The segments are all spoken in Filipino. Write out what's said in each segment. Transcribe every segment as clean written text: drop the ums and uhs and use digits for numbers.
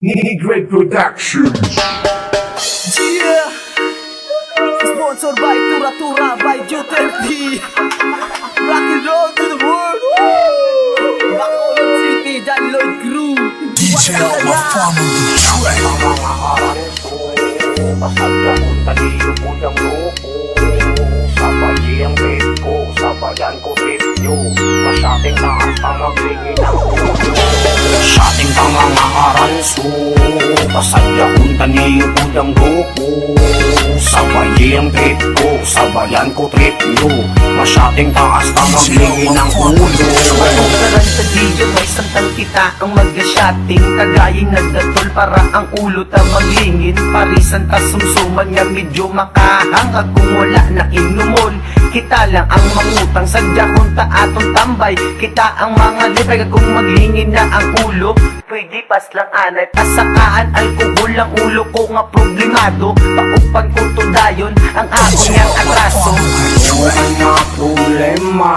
Great Productions. Yeah! Sponsored by Tura Tura by Duterte. Rock and roll to the world. Bacolod City, John Lloyd Crew. DJ Mafan on the track. Pasadahon taliyo po ng loko. Sabayin ang trip ko, sabayan ko trip nyo. Masyating taas ang maglingin ng ulo. Sa ating pangangaranso, pasadahon taliyo po ng loko. Sabayin ang trip ko, sabayan ko trip nyo. Masyating taas ang maglingin ng ulo. Pagkukaran sa video, may santang kita ang mag-shotting. Kagayang nagdatol para ang ulo ta maglingin. Parisan ta sumsuman nga medyo makahang. Kung wala na inumol, kita lang ang mangutang. Sadya kung ta atong tambay, kita ang mga libre. Kung maglingin na ang ulo, pwede pas lang anay. Pasakaan alkohol ang ulo ko nga problemado. Pakupan ko to dayon ang ako niyang atraso. Wala na problema,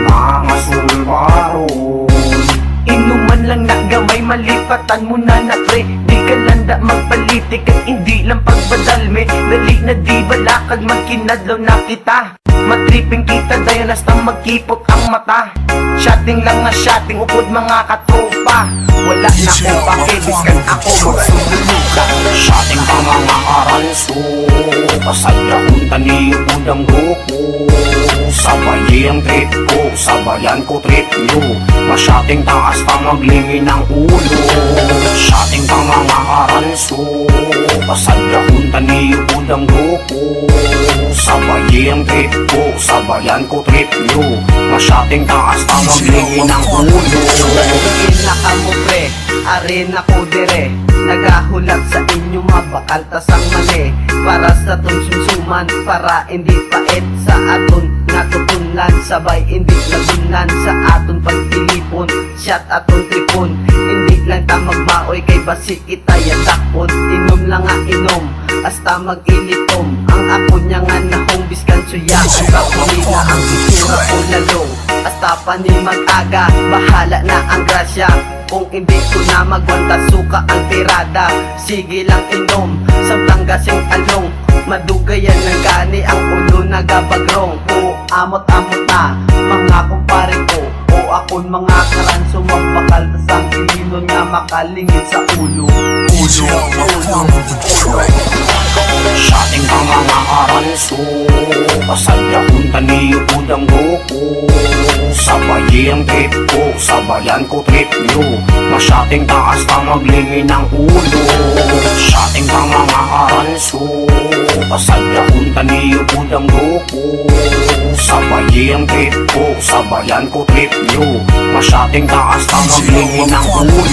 mga sulbaron. Inuman lang na gamay, malipatan mo na na pre. Di ka landa magpalitik at hindi lang pagbadalme. Dali na di balakag magkinadlaw na kita. Matriping kita dayon hasta magkipot ang mata. Shotting lang na shotting, upod mga katropa. Wala na ko pakibiskan ako magsumuluka. Sa ating pangangaranso, pasadahon taliyo po ng loko. Sabayin ang trip ko, sabayan ko trip nyo. Masyating taas pa maglingin ng ulo. Sa ating pangangaranso, pasadahon taliyo po ng loko. Sabayin ang trip ko, sabayan ko trip nyo. Masyating taas pa maglingin ng ulo. Inaka mo pre, arin ako dire. Nagahulag sa inyo mabakal tasang mali. Para sa ton sumsuman, para hindi pait. Sa aton natutunlan, sabay hindi lagunan. Sa aton pagtilipon, shot aton tripon. Hindi lang ta magmaoy kay basi kita yadakpon. Inom lang nga inom, hasta mag-initom. Ang ako niya nga nahong biskan suyaan. Kapumila ang itura ko lalo. Hasta pa ni mag-aga, bahala na ang grasya. Kung hindi ko na magwanta, suka ang tirada. Sige lang inom, samtang gasing along. Madugayan ng gani, ang ulo nagabagrong. O amot-amot na, mga kumpare ko. O akon mga karanso, magbakal tas ang pilino niya makalingit sa ulo. DJ Mafan on the track. Sa ating pangangaranso, pasadahon taliyo po ng loko. Sabayin ang trip ko, sabayan ko trip nyo. Masyating taas pa maglingin ng ulo. Sa ating pangangaranso, pasadahon taliyo po ng loko. Sabayin ang trip ko, sabayan ko trip nyo. Masyating taas pa maglingin ng ulo.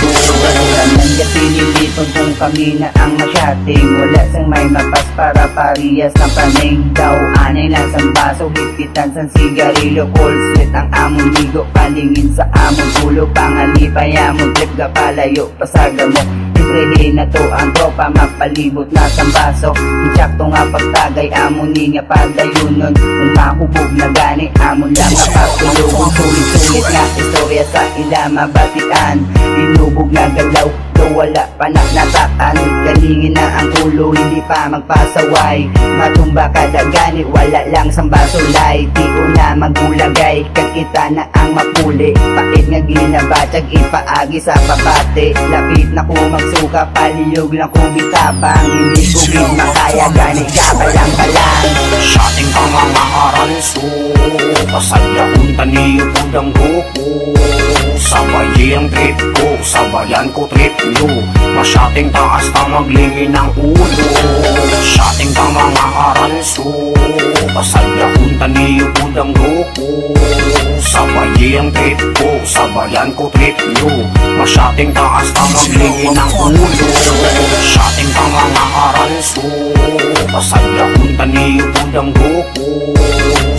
Nang pinilipon kung kami na ang masyating. Wala sang may mapas para parehas ng paning. Daw anay lang sang baso, higpitan sang sigarilyo. Cold sweat ang among ligo, palingin sa among ulo. Pangalipay among trip ka palayo, pasaga mo. Libre na to ang tropa, mapalibot na sang baso. Insakto nga pagtagay, amon ni nga padayunon. Kung mahubog na gani, amon lang mapapulong. Sulit-sulit nga istorya sa ila mabatian. Inubog na galaw, do wala pa na natakan. Galingin na ang ulo, hindi pa magpasaway. Matumba kada gani, wala lang sang basolay. Di na magulagay, kakita na ang mapuli. Pait nga ginabatsag, ipaagi sa pabate. Lapit na ko magsuka, paliyog lang ko bitapang. Hindi ko makaya gani, kabalang-balang. Sa ating pangangaranso, pasadahon taliyo po ng loko. Sabayin ang trip ko, sabayan ko trip nyo. Masyating taas pa maglingin ng ulo. Sa ating pangangaranso, pasadahon taliyo po ng loko. Sabayin ang trip ko, sabayan ko trip nyo. Masyating taas pa maglingin ng ulo. Sa ating pangangaranso, pasadahon taliyo po ng loko.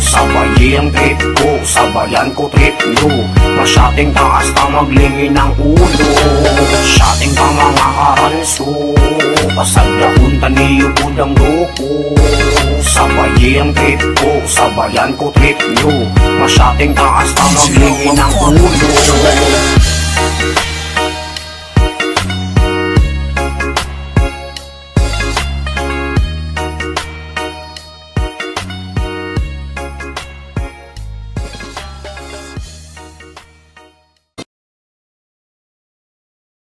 Sabayin ang trip ko, sabayan ko trip nyo. Masyating taas pa maglingin ng ulo. Sa ating pangangaranso, pasadahon taliyo po ng loko. Sabayin ang trip ko, sabayan ko trip nyo. Masyating taas pa maglingin ng ulo.